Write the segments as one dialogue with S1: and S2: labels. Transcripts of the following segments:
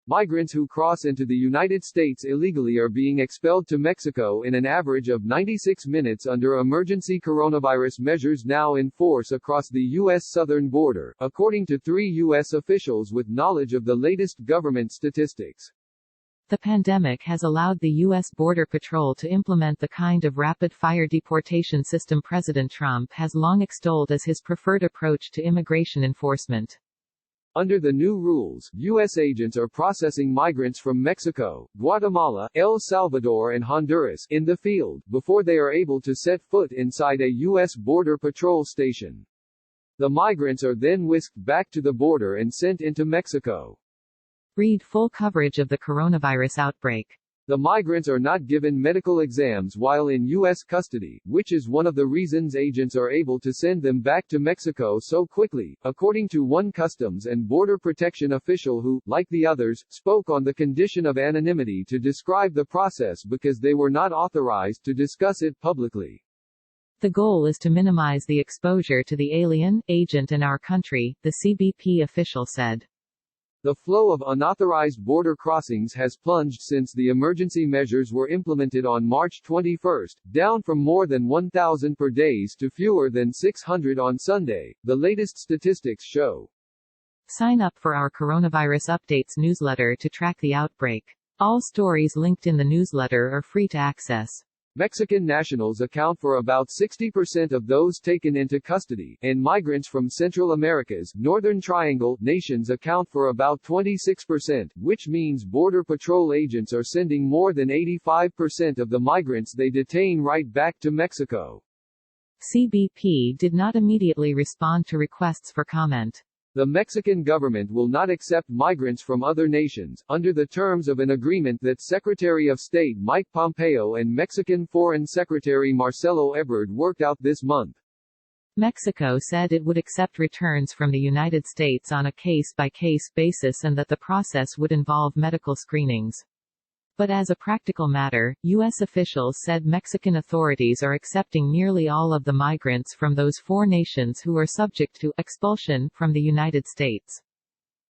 S1: Migrants who cross into the United States illegally are being expelled to Mexico in an average of 96 minutes under emergency coronavirus measures now in force across the U.S. southern border, according to 3 U.S. officials with knowledge of the latest government statistics.
S2: The pandemic has allowed the U.S. Border Patrol to implement the kind of rapid-fire deportation system President Trump has long extolled as his preferred approach to immigration enforcement.
S1: Under the new rules, U.S. agents are processing migrants from Mexico, Guatemala, El Salvador and Honduras in the field, before they are able to set foot inside a U.S. Border Patrol station. The migrants are then whisked back to the border and sent into Mexico.
S2: Read full coverage of the coronavirus outbreak.
S1: The migrants are not given medical exams while in U.S. custody, which is one of the reasons agents are able to send them back to Mexico so quickly, according to one Customs and Border Protection official who, like the others, spoke on the condition of anonymity to describe the process because they were not authorized to discuss it publicly.
S2: The goal is to minimize the exposure to the alien, agent and our country, the CBP official said.
S1: The flow of unauthorized border crossings has plunged since the emergency measures were implemented on March 21, down from more than 1,000 per day to fewer than 600 on Sunday, the latest statistics show.
S2: Sign up for our Coronavirus Updates newsletter to track the outbreak. All stories linked in the newsletter are free to access.
S1: Mexican nationals account for about 60% of those taken into custody, and migrants from Central America's Northern Triangle nations account for about 26%, which means Border Patrol agents are sending more than 85% of the migrants they detain right back to Mexico.
S2: CBP did not immediately respond to requests for comment.
S1: The Mexican government will not accept migrants from other nations, under the terms of an agreement that Secretary of State Mike Pompeo and Mexican Foreign Secretary Marcelo Ebrard worked out this month.
S2: Mexico said it would accept returns from the United States on a case-by-case basis and that the process would involve medical screenings. But as a practical matter, U.S. officials said Mexican authorities are accepting nearly all of the migrants from those 4 nations who are subject to expulsion from the United States.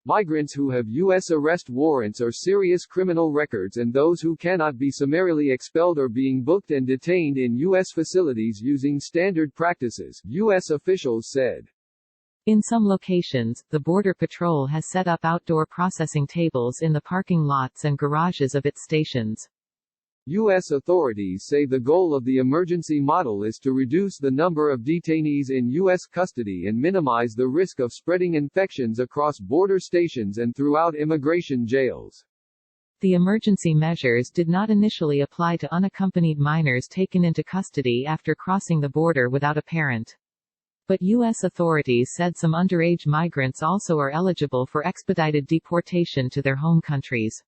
S1: Migrants who have U.S. arrest warrants or serious criminal records and those who cannot be summarily expelled are being booked and detained in U.S. facilities using standard practices, U.S. officials said.
S2: In some locations, the Border Patrol has set up outdoor processing tables in the parking lots and garages of its stations.
S1: U.S. authorities say the goal of the emergency model is to reduce the number of detainees in U.S. custody and minimize the risk of spreading infections across border stations and throughout immigration jails.
S2: The emergency measures did not initially apply to unaccompanied minors taken into custody after crossing the border without a parent. But U.S. authorities said some underage migrants also are eligible for expedited deportation to their home countries.